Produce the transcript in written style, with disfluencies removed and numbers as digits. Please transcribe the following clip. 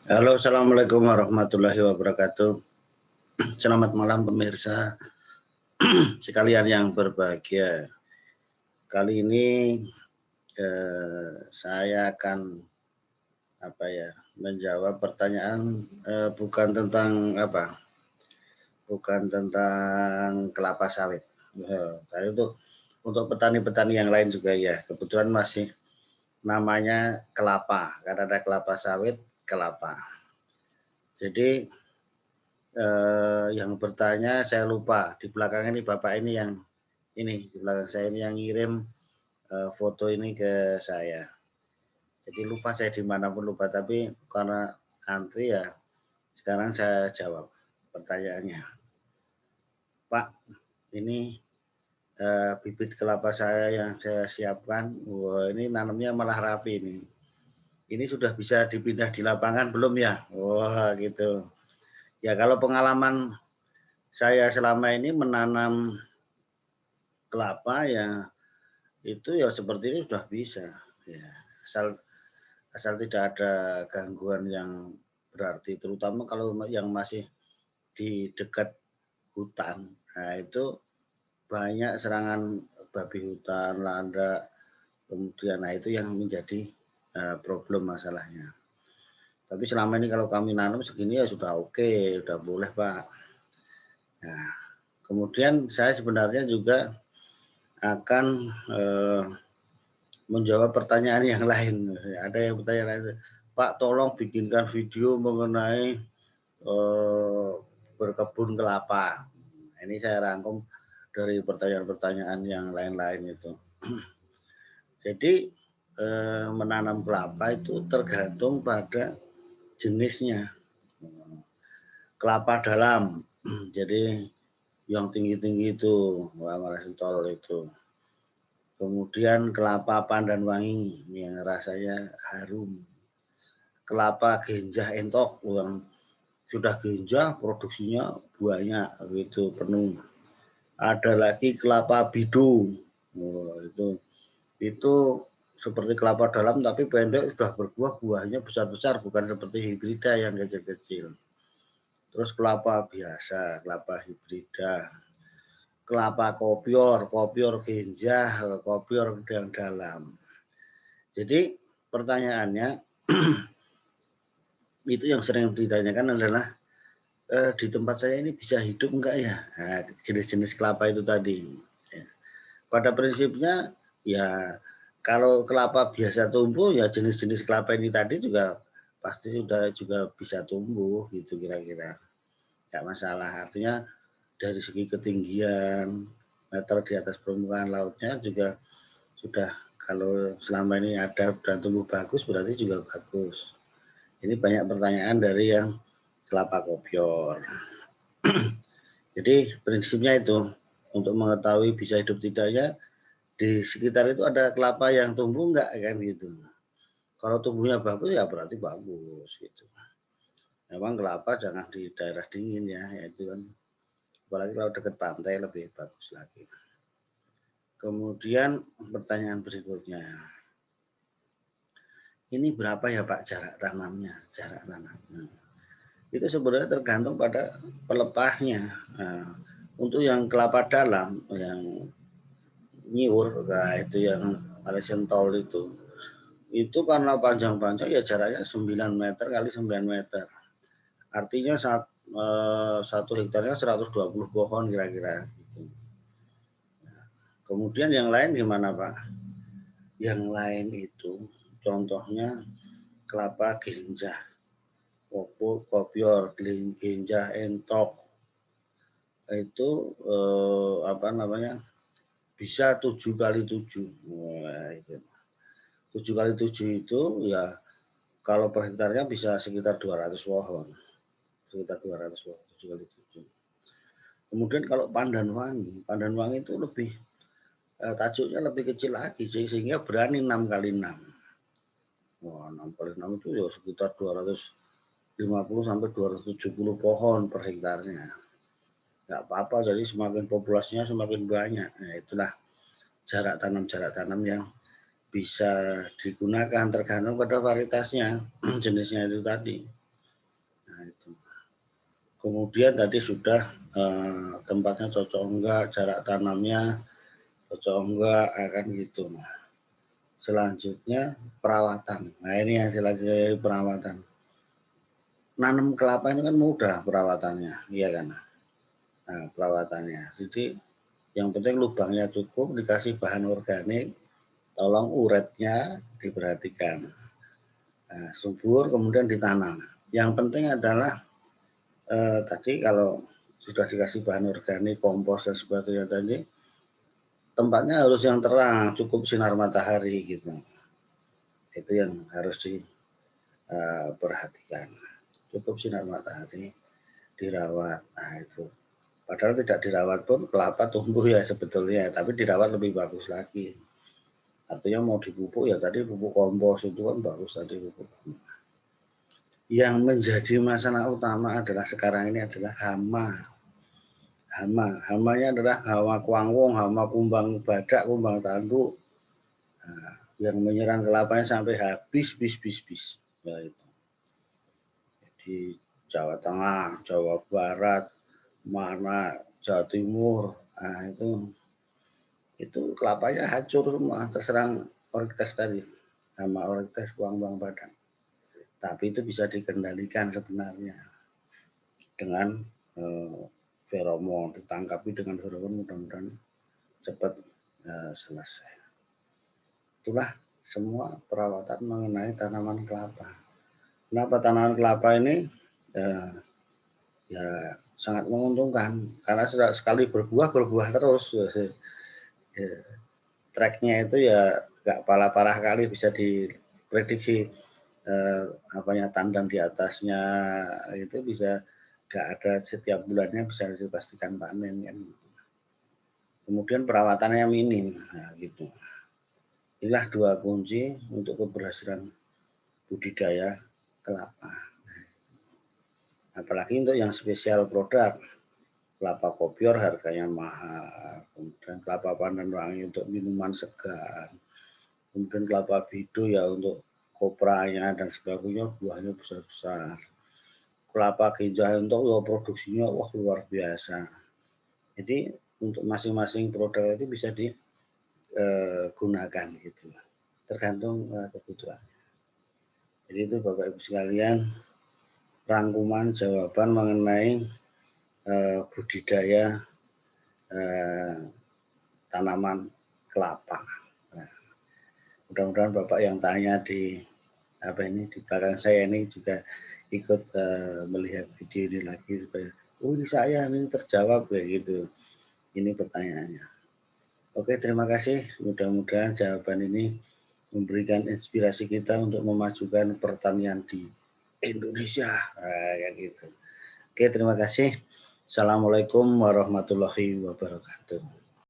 Halo, assalamualaikum warahmatullahi wabarakatuh. Selamat malam pemirsa sekalian yang berbahagia. Kali ini saya akan menjawab pertanyaan bukan tentang kelapa sawit. Saya untuk petani-petani yang lain juga ya. Kebetulan masih namanya kelapa karena ada kelapa sawit, kelapa. Jadi yang bertanya saya lupa, di belakang ini Bapak ini di belakang saya ini yang ngirim foto ini ke saya. Jadi lupa saya dimanapun lupa, tapi karena antri ya sekarang saya jawab pertanyaannya. Pak, ini bibit kelapa saya yang saya siapkan, wah ini nanamnya malah rapi ini. Ini sudah bisa dipindah di lapangan belum ya? Wah gitu. Ya kalau pengalaman saya selama ini menanam kelapa ya itu ya seperti ini sudah bisa ya, asal tidak ada gangguan yang berarti, terutama kalau yang masih di dekat hutan. Nah itu banyak serangan babi hutan, landak, kemudian nah itu yang menjadi problem masalahnya. Tapi selama ini kalau kami nanam segini ya sudah oke, sudah boleh Pak. Nah, kemudian saya sebenarnya juga akan menjawab pertanyaan yang lain. Ada yang bertanya lain, Pak tolong bikinkan video mengenai berkebun kelapa. Ini saya rangkum dari pertanyaan-pertanyaan yang lain-lain itu. Jadi menanam kelapa itu tergantung pada jenisnya. Kelapa dalam, jadi yang tinggi-tinggi itu, malah sentol itu. Kemudian kelapa pandan wangi yang rasanya harum. Kelapa genjah entok yang sudah genjah produksinya banyak gitu penuh. Ada lagi kelapa bidu. Oh, itu seperti kelapa dalam tapi pendek sudah berbuah, buahnya besar-besar bukan seperti hibrida yang kecil-kecil. Terus kelapa biasa, kelapa hibrida. Kelapa kopior genjah, kopior yang dalam. Jadi pertanyaannya itu yang sering ditanyakan adalah di tempat saya ini bisa hidup enggak ya? Nah, jenis-jenis kelapa itu tadi. Ya. Pada prinsipnya ya kalau kelapa biasa tumbuh ya jenis-jenis kelapa ini tadi juga pasti sudah juga bisa tumbuh gitu kira-kira. Enggak masalah. Artinya dari segi ketinggian meter di atas permukaan lautnya juga sudah kalau selama ini ada dan tumbuh bagus berarti juga bagus. Ini banyak pertanyaan dari yang kelapa kopior. Jadi prinsipnya itu untuk mengetahui bisa hidup tidaknya di sekitar itu ada kelapa yang tumbuh enggak kan gitu. Kalau tumbuhnya bagus ya berarti bagus gitu. Memang kelapa jangan di daerah dingin ya, itu kan. Apalagi kalau dekat pantai lebih bagus lagi. Kemudian pertanyaan berikutnya. Ini berapa ya Pak jarak tanamnya? Jarak tanamnya. Itu sebenarnya tergantung pada pelepahnya. Nah, untuk yang kelapa dalam, yang nyiur, nah itu yang Malaysian tall itu karena panjang-panjang ya jaraknya 9 meter kali 9 meter. Artinya satu hektarnya 120 pohon kira-kira. Gitu. Nah, kemudian yang lain gimana Pak? Yang lain itu contohnya kelapa genjah, kopior, genjah entok, itu bisa 7 kali 7. Wah, itu 7 kali 7 itu ya kalau per hektarnya bisa sekitar 200 pohon. Sekitar 200 pohon, 7 kali 7. Kemudian kalau pandan wangi itu lebih tajuknya lebih kecil lagi sehingga berani 6 kali 6. Wah, 6 kali 6 itu ya sekitar 250 sampai 270 pohon per hektarnya. Enggak apa-apa, jadi semakin populasinya semakin banyak. Nah, itulah jarak tanam yang bisa digunakan tergantung pada varietasnya, jenisnya itu tadi. Nah, itu. Kemudian tadi sudah tempatnya cocok enggak, jarak tanamnya cocok enggak, kan gitu. Selanjutnya perawatan. Nah ini yang selanjutnya perawatan. Nanam kelapa ini kan mudah perawatannya, iya kan? Nah, perawatannya. Jadi yang penting lubangnya cukup, dikasih bahan organik, tolong uretnya diperhatikan. Nah, subur kemudian ditanam. Yang penting adalah tadi kalau sudah dikasih bahan organik, kompos dan sebagainya tadi, tempatnya harus yang terang, cukup sinar matahari gitu. Itu yang harus diperhatikan. Cukup sinar matahari, dirawat. Nah itu. Padahal tidak dirawat pun kelapa tumbuh ya sebetulnya, tapi dirawat lebih bagus lagi. Artinya mau dipupuk ya tadi pupuk kompos itu kan bagus tadi pupuk. Yang menjadi masalah utama adalah sekarang ini adalah hama. Hamanya adalah hama kuangwong, hama kumbang badak, kumbang tanduk. Nah, yang menyerang kelapanya sampai habis, bis. Ya, itu. Di Jawa Tengah, Jawa Barat, mana Jawa Timur, nah itu kelapanya hancur semua, terserang orkites tadi, hama orkites kuambang badak. Tapi itu bisa dikendalikan sebenarnya dengan feromon, ditangkapi dengan feromon, mudah-mudahan cepat selesai. Itulah semua perawatan mengenai tanaman kelapa. Kenapa tanaman kelapa ini ya sangat menguntungkan karena sudah sekali berbuah terus. Tracknya itu ya nggak parah kali, bisa diprediksi tandan di atasnya itu bisa nggak ada setiap bulannya, bisa dipastikan panen kan. Kemudian perawatannya minim, nah, gitu. Inilah dua kunci untuk keberhasilan budidaya kelapa. Apalagi untuk yang spesial produk, kelapa kopior harganya mahal, kemudian kelapa pandan wangi untuk minuman segar, kemudian kelapa bido ya untuk kopranya dan sebagainya, buahnya besar-besar. Kelapa ganja untuk ya produksinya wah luar biasa. Jadi untuk masing-masing produk itu bisa digunakan gitu, tergantung kebutuhannya. Jadi itu Bapak Ibu sekalian rangkuman jawaban mengenai budidaya tanaman kelapa. Nah, mudah-mudahan Bapak yang tanya di belakang saya ini juga ikut melihat video ini lagi supaya ini saya ini terjawab kayak gitu. Ini pertanyaannya. Oke, terima kasih. Mudah-mudahan jawaban ini memberikan inspirasi kita untuk memajukan pertanian di Indonesia. Kayak gitu. Oke, terima kasih. Assalamualaikum warahmatullahi wabarakatuh.